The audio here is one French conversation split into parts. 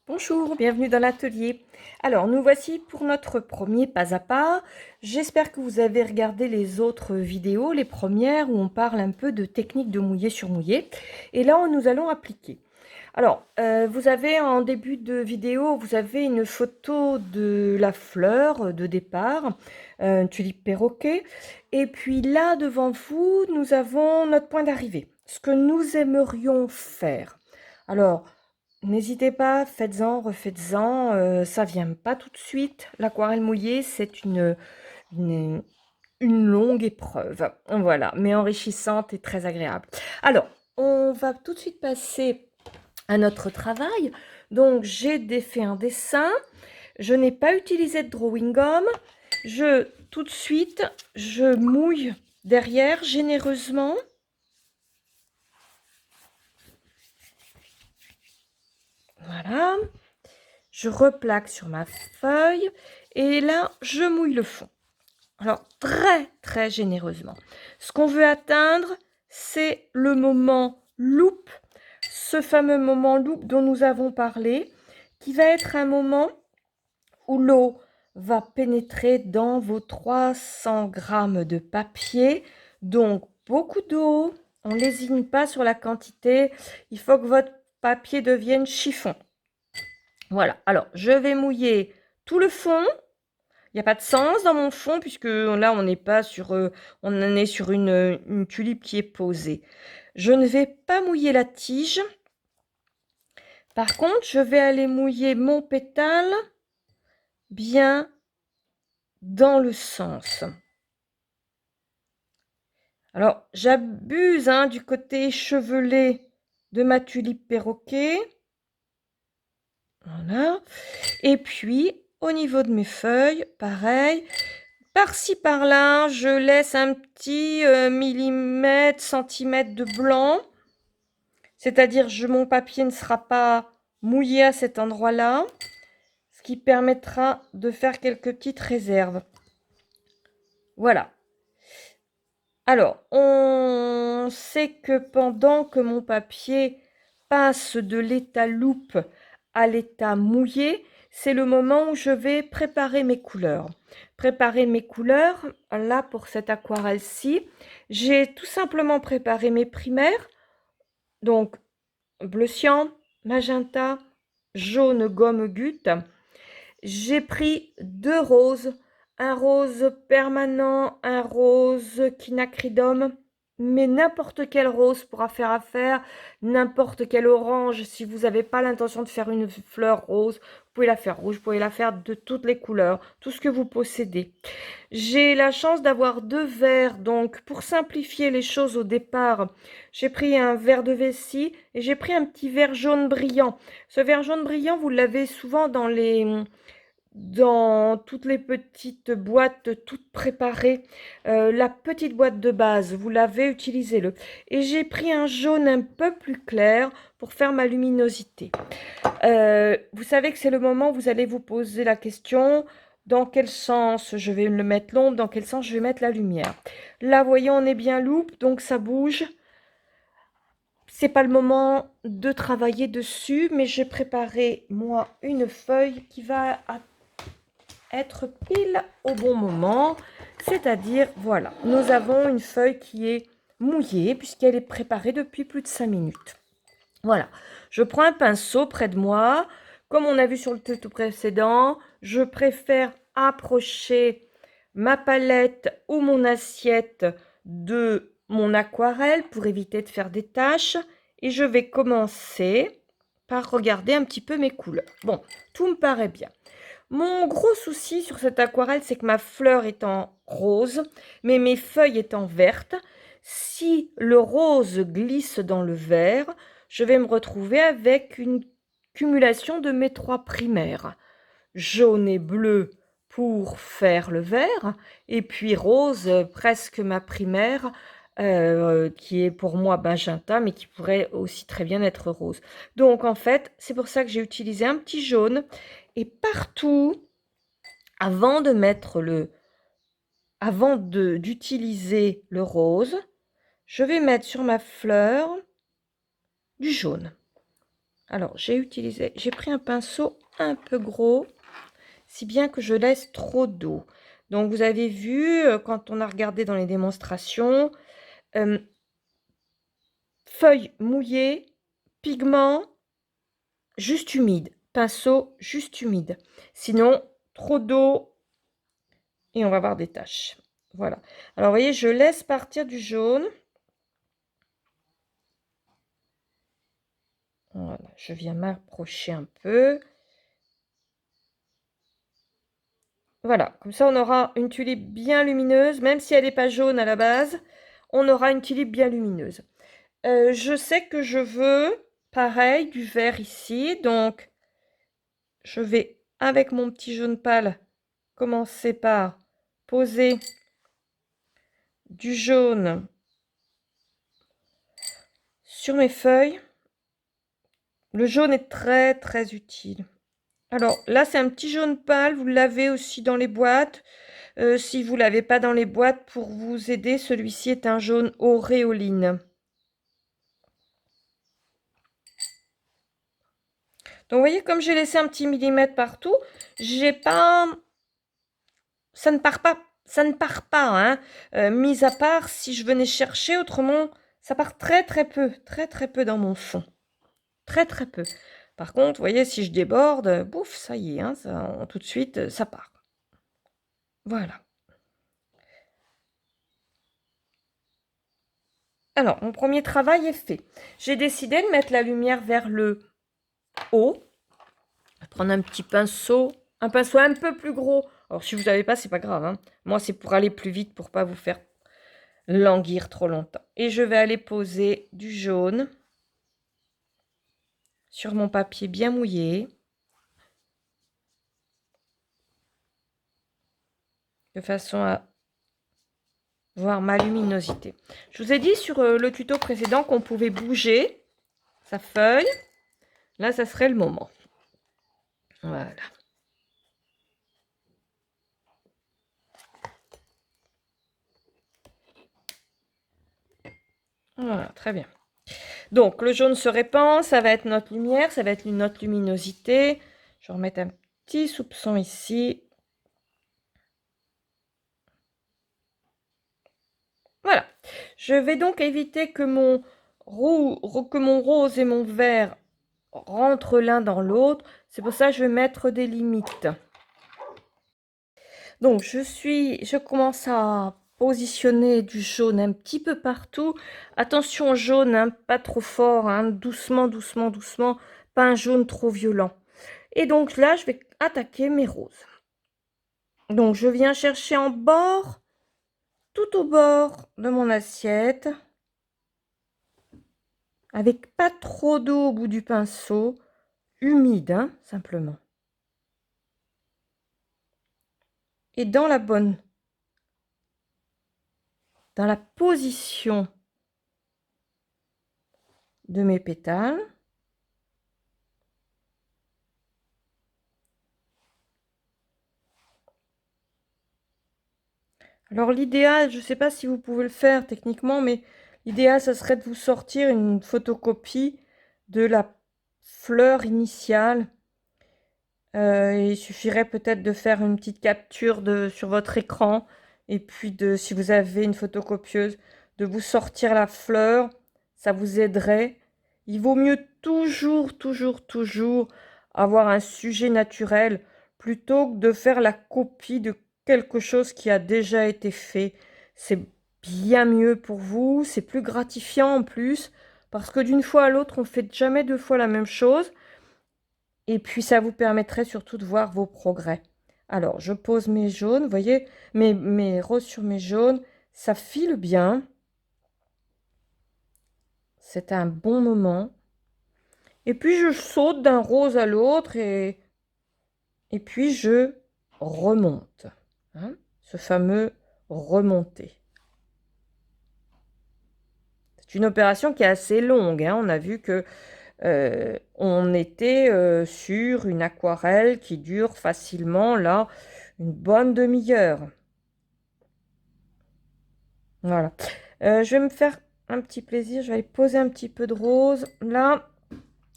Bonjour, bienvenue dans l'atelier. Alors, nous voici pour notre premier pas à pas. J'espère que vous avez regardé les autres vidéos, les premières où on parle un peu de technique de mouiller sur mouiller. Et là, nous allons appliquer. Alors, vous avez en début de vidéo, vous avez une photo de la fleur de départ, un tulipe perroquet. Et puis là, devant vous, nous avons notre point d'arrivée, ce que nous aimerions faire. Alors, n'hésitez pas, faites-en, refaites-en, ça vient pas tout de suite. L'aquarelle mouillée, c'est une, une longue épreuve, voilà, mais enrichissante et très agréable. Alors, on va tout de suite passer à notre travail. Donc, j'ai fait un dessin. Je n'ai pas utilisé de drawing gum. Tout de suite, je mouille derrière généreusement. Voilà. Je replaque sur ma feuille et là, je mouille le fond. Alors, très généreusement. Ce qu'on veut atteindre, c'est le moment loupe, ce fameux moment loupe dont nous avons parlé, qui va être un moment où l'eau va pénétrer dans vos 300 grammes de papier. Donc, beaucoup d'eau. On ne lésine pas sur la quantité. Il faut que votre papier devienne chiffon. Voilà. Alors, je vais mouiller tout le fond. Il n'y a pas de sens dans mon fond puisque là, on n'est pas sur, on en est sur une tulipe qui est posée. Je ne vais pas mouiller la tige. Par contre, je vais aller mouiller mon pétale bien dans le sens. Alors, j'abuse du côté échevelé de ma tulipe perroquet. Voilà. Et puis, au niveau de mes feuilles, pareil. Par-ci, par-là, je laisse un petit millimètre, centimètre de blanc. C'est-à-dire que mon papier ne sera pas mouillé à cet endroit-là. Ce qui permettra de faire quelques petites réserves. Voilà. Alors, on sait que pendant que mon papier passe de l'état loupe à l'état mouillé, c'est le moment où je vais préparer mes couleurs. Préparer mes couleurs, là pour cette aquarelle-ci, j'ai tout simplement préparé mes primaires, donc bleu cyan, magenta, jaune gomme goutte. J'ai pris deux roses, un rose permanent, un rose quinacridum, mais n'importe quelle rose pourra faire affaire, n'importe quel orange. Si vous n'avez pas l'intention de faire une fleur rose, vous pouvez la faire rouge, vous pouvez la faire de toutes les couleurs, tout ce que vous possédez. J'ai la chance d'avoir deux verres, donc pour simplifier les choses au départ, j'ai pris un verre de vessie et j'ai pris un petit verre jaune brillant. Ce verre jaune brillant, vous l'avez souvent dans toutes les petites boîtes toutes préparées, la petite boîte de base, vous l'avez, utilisez-le. Et j'ai pris un jaune un peu plus clair pour faire ma luminosité. Vous savez que c'est le moment où vous allez vous poser la question, dans quel sens je vais le mettre l'ombre, dans quel sens je vais mettre la lumière. Là, voyons, on est bien loupe, donc ça bouge. C'est pas le moment de travailler dessus, mais j'ai préparé, moi, une feuille qui va être pile au bon moment, c'est-à-dire, voilà, nous avons une feuille qui est mouillée puisqu'elle est préparée depuis plus de 5 minutes. Voilà, je prends un pinceau près de moi, comme on a vu sur le tuto précédent, je préfère approcher ma palette ou mon assiette de mon aquarelle pour éviter de faire des taches, et je vais commencer par regarder un petit peu mes couleurs. Bon, tout me paraît bien. Mon gros souci sur cette aquarelle, c'est que ma fleur est en rose, mais mes feuilles étant vertes. Si le rose glisse dans le vert, je vais me retrouver avec une cumulation de mes trois primaires. Jaune et bleu pour faire le vert, et puis rose, presque ma primaire, qui est pour moi magenta, mais qui pourrait aussi très bien être rose. Donc en fait, c'est pour ça que j'ai utilisé un petit jaune, et partout, avant de mettre d'utiliser le rose, je vais mettre sur ma fleur du jaune. Alors, j'ai pris un pinceau un peu gros, si bien que je laisse trop d'eau. Donc, vous avez vu, quand on a regardé dans les démonstrations, euh, feuilles mouillées, pigments, juste humide. Pinceau juste humide. Sinon, trop d'eau et on va avoir des taches. Voilà. Alors, vous voyez, je laisse partir du jaune. Voilà, je viens m'approcher un peu. Voilà, comme ça on aura une tulipe bien lumineuse, même si elle n'est pas jaune à la base, on aura une tulipe bien lumineuse. Je sais que je veux, pareil, du vert ici, donc je vais, avec mon petit jaune pâle, commencer par poser du jaune sur mes feuilles. Le jaune est très très utile. Alors là, c'est un petit jaune pâle, vous l'avez aussi dans les boîtes. Si vous ne l'avez pas dans les boîtes, pour vous aider, celui-ci est un jaune auréoline. Donc, vous voyez, comme j'ai laissé un petit millimètre partout, j'ai pas... Ça ne part pas, hein. Mis à part si je venais chercher, autrement, ça part très très peu dans mon fond. Très très peu. Par contre, vous voyez, si je déborde, bouf, ça y est, hein, tout de suite, ça part. Voilà. Alors, mon premier travail est fait. J'ai décidé de mettre la lumière vers le haut. Je vais prendre un petit pinceau, un pinceau un peu plus gros. Alors, si vous n'avez pas, c'est pas grave, hein. Moi, c'est pour aller plus vite, pour pas vous faire languir trop longtemps. Et je vais aller poser du jaune sur mon papier bien mouillé, de façon à voir ma luminosité. Je vous ai dit sur le tuto précédent qu'on pouvait bouger sa feuille. Là, ça serait le moment. Voilà. Voilà, très bien. Donc, le jaune se répand, ça va être notre lumière, ça va être notre luminosité. Je vais remettre un petit soupçon ici. Voilà. Je vais donc éviter que mon rose et mon vert rentrent l'un dans l'autre. C'est pour ça que je vais mettre des limites. Donc, je commence à positionner du jaune un petit peu partout. Attention au jaune, hein, pas trop fort, hein, doucement, doucement, doucement, pas un jaune trop violent. Et donc là, je vais attaquer mes roses. Donc, je viens chercher en bord, tout au bord de mon assiette, avec pas trop d'eau au bout du pinceau, humide, hein, simplement. Et dans la position de mes pétales. Alors l'idéal, je ne sais pas si vous pouvez le faire techniquement, mais l'idéal, ça serait de vous sortir une photocopie de la fleur initiale. Il suffirait peut-être de faire une petite capture sur votre écran et puis si vous avez une photocopieuse, de vous sortir la fleur, ça vous aiderait. Il vaut mieux toujours, toujours, toujours avoir un sujet naturel plutôt que de faire la copie de quelque chose qui a déjà été fait. C'est bien mieux pour vous, c'est plus gratifiant en plus, parce que d'une fois à l'autre, on ne fait jamais deux fois la même chose. Et puis, ça vous permettrait surtout de voir vos progrès. Alors, je pose mes jaunes, vous voyez, mes roses sur mes jaunes, ça file bien. C'est un bon moment. Et puis, je saute d'un rose à l'autre et puis je remonte. Hein, ce fameux remonter. C'est une opération qui est assez longue, hein. On a vu que on était sur une aquarelle qui dure facilement, là, une bonne demi-heure. Voilà. Je vais me faire un petit plaisir. Je vais aller poser un petit peu de rose. Là,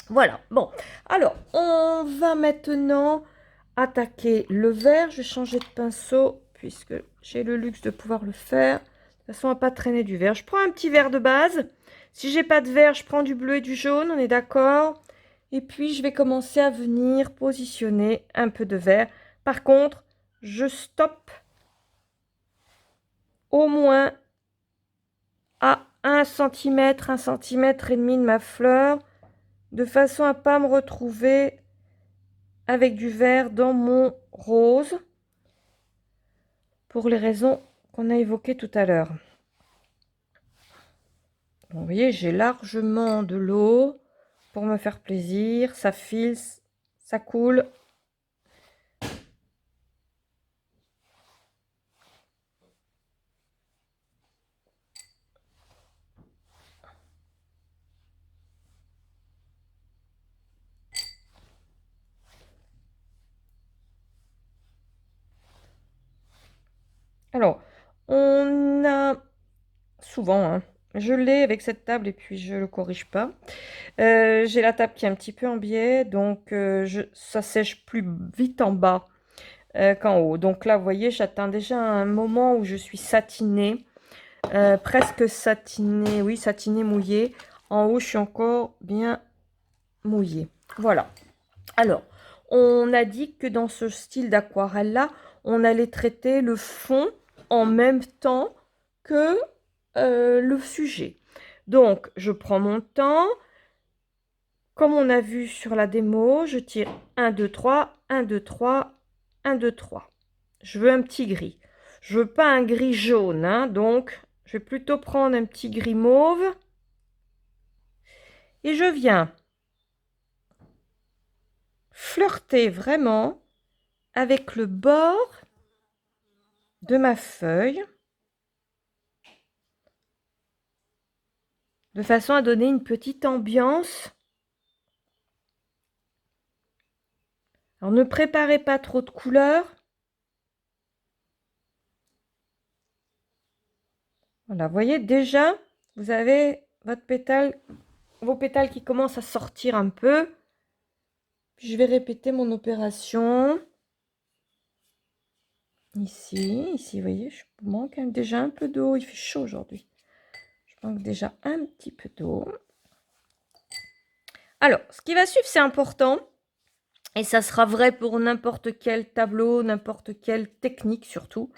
Voilà, bon. Alors, on va maintenant attaquer le vert. Je vais changer de pinceau puisque j'ai le luxe de pouvoir le faire. De toute façon, à ne pas traîner du vert. Je prends un petit vert de base. Si j'ai pas de vert, je prends du bleu et du jaune, on est d'accord? Et puis, je vais commencer à venir positionner un peu de vert. Par contre, je stoppe au moins à 1 cm, 1,5 cm de ma fleur, de façon à ne pas me retrouver avec du vert dans mon rose, pour les raisons qu'on a évoquées tout à l'heure. Vous voyez, j'ai largement de l'eau pour me faire plaisir, ça file, ça coule. Alors, on a souvent, hein, je l'ai avec cette table et puis je ne le corrige pas. J'ai la table qui est un petit peu en biais, donc ça sèche plus vite en bas qu'en haut. Donc là, vous voyez, j'atteins déjà un moment où je suis satinée, presque satinée, oui, satinée mouillée. En haut, je suis encore bien mouillée. Voilà. Alors, on a dit que dans ce style d'aquarelle-là, on allait traiter le fond en même temps que le sujet. Donc, je prends mon temps. Comme on a vu sur la démo, je tire 1, 2, 3, 1, 2, 3, 1, 2, 3. Je veux un petit gris. Je veux pas un gris jaune, hein, donc je vais plutôt prendre un petit gris mauve. Et je viens flirter vraiment avec le bord de ma feuille, de façon à donner une petite ambiance. Alors ne préparez pas trop de couleurs. Voilà, vous voyez déjà, vous avez votre pétale, vos pétales qui commencent à sortir un peu. Je vais répéter mon opération. Ici, vous voyez, je manque déjà un peu d'eau. Il fait chaud aujourd'hui. Je manque déjà un petit peu d'eau. Alors, ce qui va suivre, c'est important. Et ça sera vrai pour n'importe quel tableau, n'importe quelle technique surtout.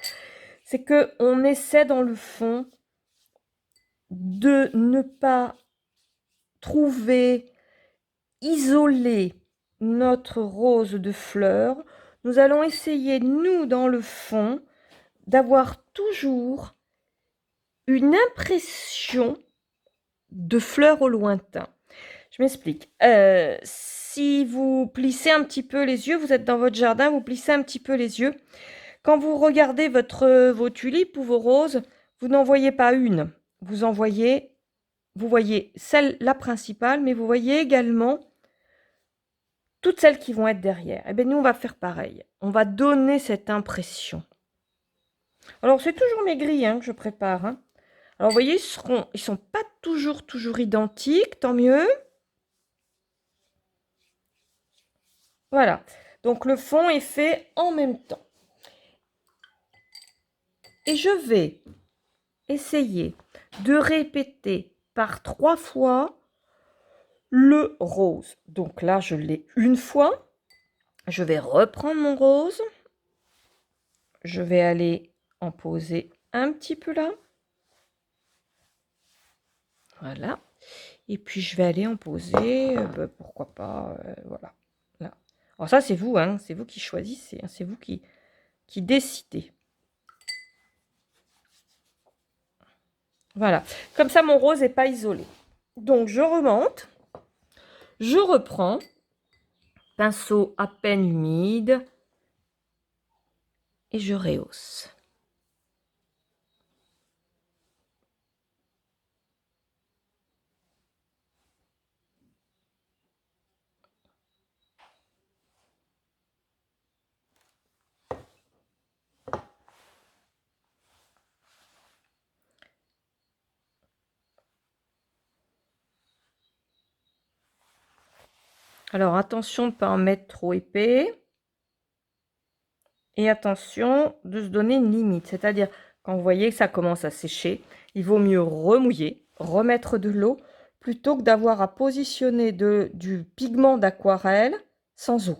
C'est qu'on essaie dans le fond de ne pas trouver, isoler notre rose de fleurs. Nous allons essayer, nous, dans le fond, d'avoir toujours une impression de fleurs au lointain. Je m'explique. Si vous plissez un petit peu les yeux, vous êtes dans votre jardin, vous plissez un petit peu les yeux. Quand vous regardez vos tulipes ou vos roses, vous n'en voyez pas une. Vous voyez celle, la principale, mais vous voyez également toutes celles qui vont être derrière. Eh bien, nous, on va faire pareil. On va donner cette impression. Alors, c'est toujours mes grilles que je prépare. Alors, vous voyez, ils sont pas toujours identiques, tant mieux. Voilà. Donc, le fond est fait en même temps. Et je vais essayer de répéter par 3 fois le rose. Donc là, je l'ai une fois. Je vais reprendre mon rose. Je vais aller en poser un petit peu là. Voilà. Et puis, je vais aller en poser, pourquoi pas, voilà. Là. Alors ça, c'est vous, c'est vous qui choisissez, c'est vous qui décidez. Voilà. Comme ça, mon rose n'est pas isolé. Donc, je remonte. Je reprends. Pinceau à peine humide. Et je rehausse. Alors, attention de ne pas en mettre trop épais. Et attention de se donner une limite. C'est-à-dire, quand vous voyez que ça commence à sécher, il vaut mieux remouiller, remettre de l'eau, plutôt que d'avoir à positionner du pigment d'aquarelle sans eau.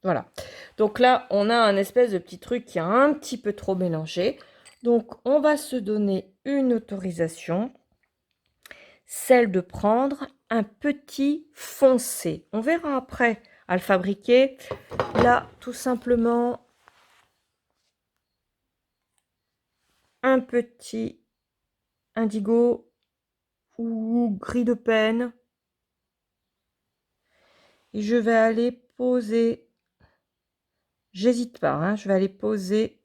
Voilà. Donc là, on a un espèce de petit truc qui a un petit peu trop mélangé. Donc, on va se donner une autorisation, celle de prendre un petit foncé. On verra après à le fabriquer. Là, tout simplement, un petit indigo ou gris de peine. Et je vais aller poser, j'hésite pas, hein, je vais aller poser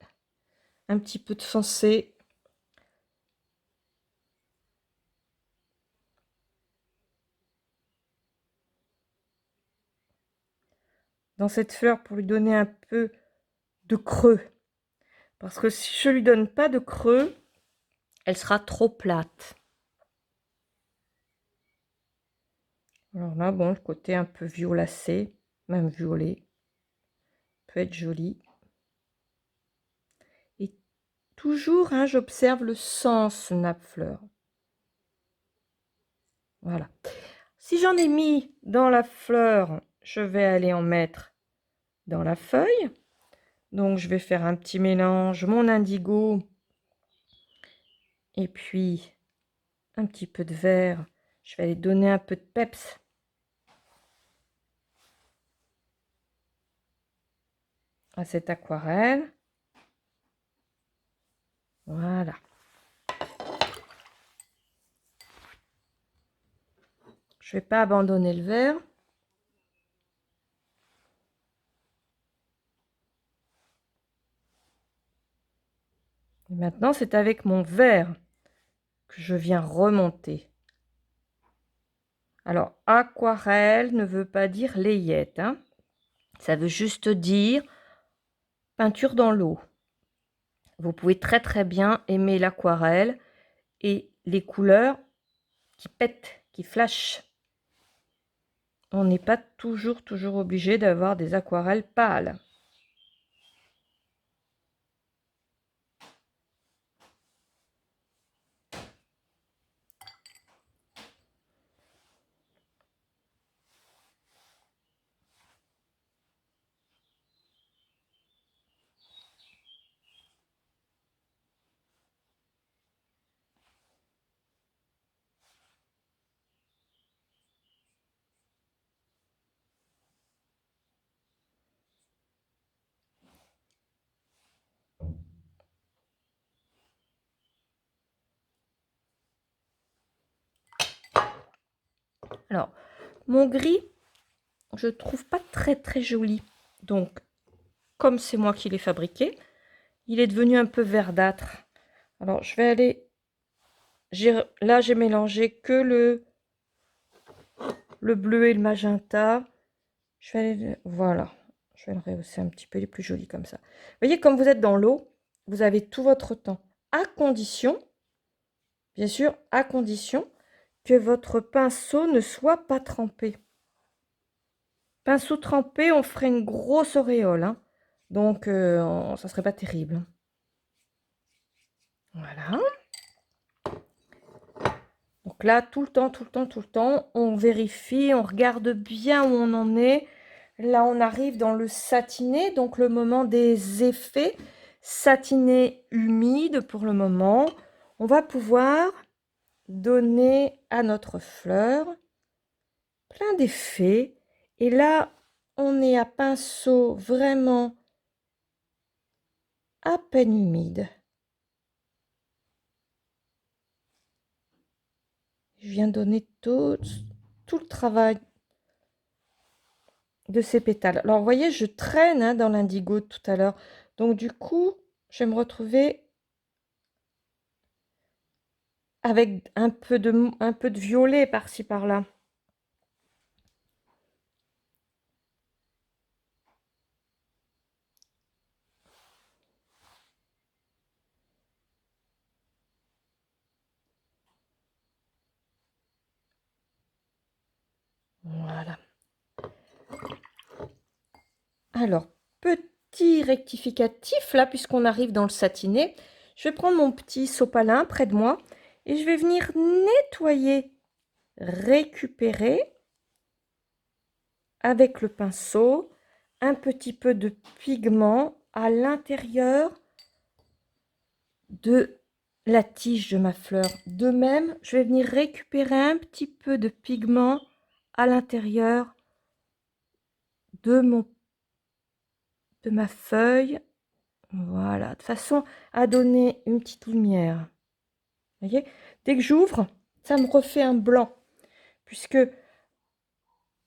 un petit peu de foncé. Dans cette fleur pour lui donner un peu de creux. Parce que si je lui donne pas de creux, elle sera trop plate. Alors là, bon, le côté un peu violacé, même violet, peut être joli. Et toujours, hein, j'observe le sens nappe-fleur. Voilà. Si j'en ai mis dans la fleur, je vais aller en mettre dans la feuille. Donc, je vais faire un petit mélange, mon indigo, et puis un petit peu de vert. Je vais aller donner un peu de peps. À cette aquarelle. Voilà. Je ne vais pas abandonner le vert. Et maintenant, c'est avec mon vert que je viens remonter. Alors, aquarelle ne veut pas dire layette, hein. Ça veut juste dire peinture dans l'eau. Vous pouvez très très bien aimer l'aquarelle et les couleurs qui pètent, qui flashent. On n'est pas toujours obligé d'avoir des aquarelles pâles. Alors, mon gris, je trouve pas très joli. Donc, comme c'est moi qui l'ai fabriqué, il est devenu un peu verdâtre. Alors, je vais aller... Là, j'ai mélangé que le bleu et le magenta. Je vais aller... Voilà. Je vais le rehausser un petit peu. Il est plus joli comme ça. Vous voyez, comme vous êtes dans l'eau, vous avez tout votre temps. À condition, bien sûr, à condition que votre pinceau ne soit pas trempé. Pinceau trempé, on ferait une grosse auréole, hein. Donc, ça serait pas terrible. Voilà. Donc là, tout le temps, on vérifie, on regarde bien où on en est. Là, on arrive dans le satiné, donc le moment des effets. Satiné humide pour le moment. On va pouvoir donner à notre fleur plein d'effets. Et là, on est à pinceau vraiment à peine humide. Je viens donner tout le travail de ces pétales. Alors, vous voyez, je traîne, hein, dans l'indigo tout à l'heure. Donc, du coup, je vais me retrouver avec un peu de violet par-ci, par-là. Voilà. Alors, petit rectificatif là, puisqu'on arrive dans le satiné, je vais prendre mon petit sopalin près de moi et je vais venir nettoyer, récupérer avec le pinceau un petit peu de pigment à l'intérieur de la tige de ma fleur. De même, je vais venir récupérer un petit peu de pigment à l'intérieur de ma feuille. Voilà, de façon à donner une petite lumière. Vous voyez, dès que j'ouvre, ça me refait un blanc, puisque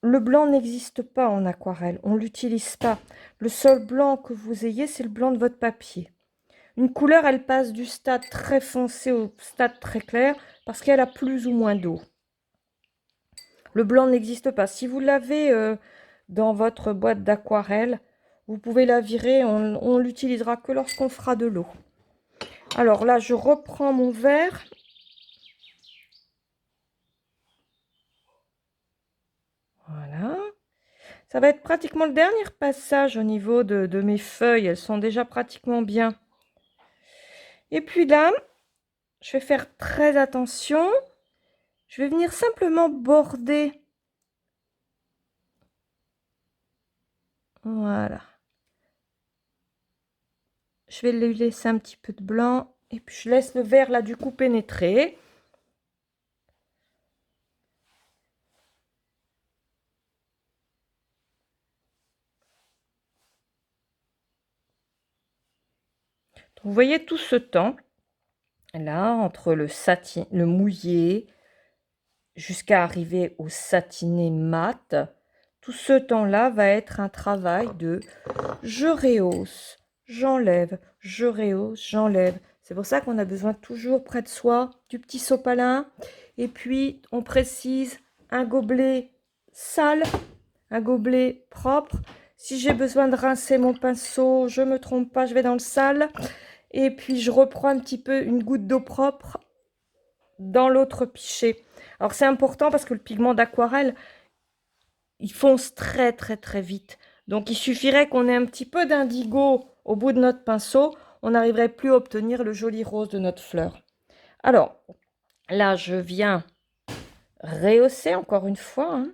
le blanc n'existe pas en aquarelle, on ne l'utilise pas. Le seul blanc que vous ayez, c'est le blanc de votre papier. Une couleur, elle passe du stade très foncé au stade très clair, parce qu'elle a plus ou moins d'eau. Le blanc n'existe pas. Si vous l'avez dans votre boîte d'aquarelle, vous pouvez la virer, on l'utilisera que lorsqu'on fera de l'eau. Alors là, je reprends mon verre. Voilà. Ça va être pratiquement le dernier passage au niveau de mes feuilles. Elles sont déjà pratiquement bien. Et puis là, je vais faire très attention. Je vais venir simplement border. Voilà. Je vais lui laisser un petit peu de blanc. Et puis je laisse le vert là du coup pénétrer. Vous voyez tout ce temps là entre le satin, le mouillé, jusqu'à arriver au satiné mat. Tout ce temps-là va être un travail de je rehausse, j'enlève, je rehausse, j'enlève. C'est pour ça qu'on a besoin toujours près de soi du petit sopalin. Et puis on précise un gobelet sale, un gobelet propre. Si j'ai besoin de rincer mon pinceau, je me trompe pas, je vais dans le sale. Et puis je reprends un petit peu une goutte d'eau propre dans l'autre pichet. Alors c'est important parce que le pigment d'aquarelle, il fonce très très très vite. Donc il suffirait qu'on ait un petit peu d'indigo au bout de notre pinceau, on n'arriverait plus à obtenir le joli rose de notre fleur. Alors là, je viens rehausser encore une fois. Hein.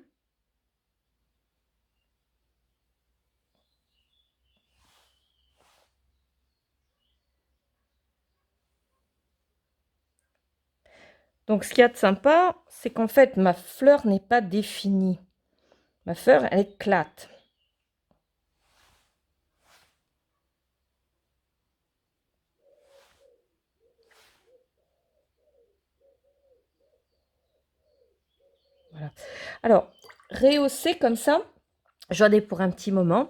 Donc ce qu'il y a de sympa, c'est qu'en fait ma fleur n'est pas définie. Ma fleur, elle éclate. Voilà. Alors, rehausser comme ça, j'en ai pour un petit moment.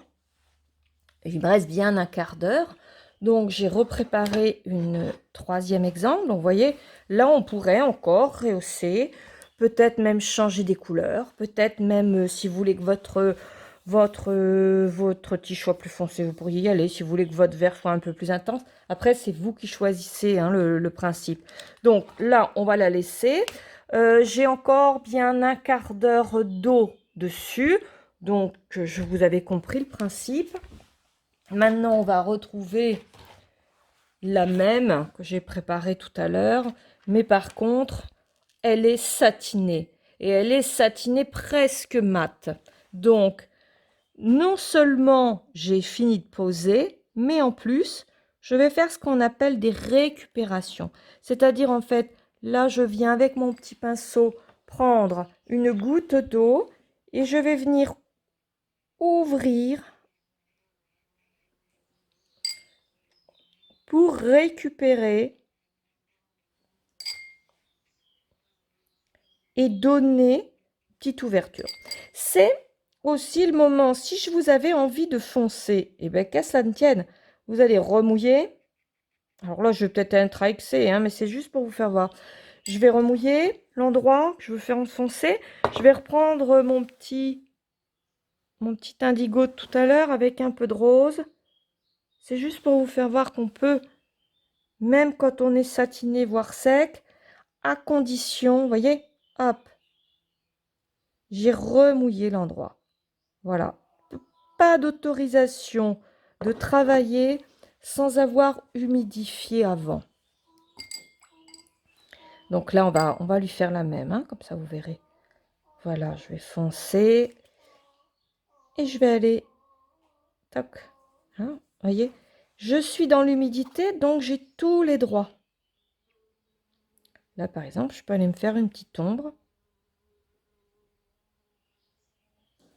Il me reste bien un quart d'heure. Donc, j'ai repréparé une troisième exemple. Donc, vous voyez, là, on pourrait encore rehausser, peut-être même changer des couleurs, peut-être même, si vous voulez que votre tige soit plus foncé, vous pourriez y aller. Si vous voulez que votre vert soit un peu plus intense, après, c'est vous qui choisissez hein, le principe. Donc, là, on va la laisser. J'ai encore bien un quart d'heure d'eau dessus. Donc, je vous avais compris le principe. Maintenant, on va retrouver la même que j'ai préparée tout à l'heure, mais par contre, elle est satinée. Et elle est satinée presque mate. Donc, non seulement j'ai fini de poser, mais en plus, je vais faire ce qu'on appelle des récupérations. C'est-à-dire, en fait, là, je viens avec mon petit pinceau prendre une goutte d'eau et je vais venir ouvrir pour récupérer et donner une petite ouverture. C'est aussi le moment, si je vous avais envie de foncer, et bien qu'à cela ne tienne, vous allez remouiller. Alors là, je vais peut-être être excès, hein, mais c'est juste pour vous faire voir. Je vais remouiller l'endroit que je veux faire enfoncer. Je vais reprendre mon petit indigo de tout à l'heure avec un peu de rose. C'est juste pour vous faire voir qu'on peut, même quand on est satiné, voire sec, à condition, vous voyez, hop, j'ai remouillé l'endroit. Voilà. Pas d'autorisation de travailler sans avoir humidifié avant. Donc là, on va lui faire la même, hein, comme ça vous verrez. Voilà, je vais foncer et je vais aller, toc, hein, voyez, je suis dans l'humidité, donc j'ai tous les droits. Là, par exemple, je peux aller me faire une petite ombre.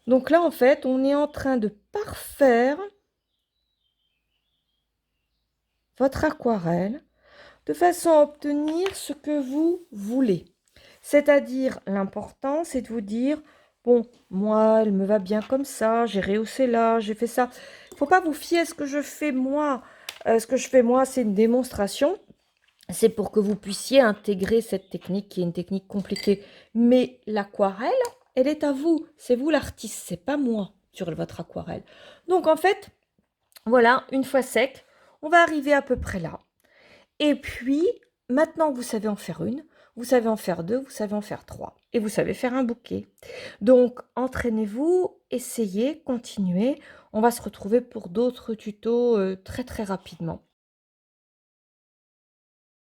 Donc là, en fait, on est en train de parfaire votre aquarelle de façon à obtenir ce que vous voulez. C'est-à-dire, l'important, c'est de vous dire, bon, moi, elle me va bien comme ça, j'ai rehaussé là, j'ai fait ça. Il ne faut pas vous fier à ce que je fais moi. Ce que je fais moi, c'est une démonstration. C'est pour que vous puissiez intégrer cette technique qui est une technique compliquée. Mais l'aquarelle, elle est à vous. C'est vous l'artiste, c'est pas moi sur votre aquarelle. Donc en fait, voilà, une fois sec, on va arriver à peu près là. Et puis, maintenant que vous savez en faire une, vous savez en faire deux, vous savez en faire trois. Et vous savez faire un bouquet. Donc, entraînez-vous, essayez, continuez. On va se retrouver pour d'autres tutos très très rapidement.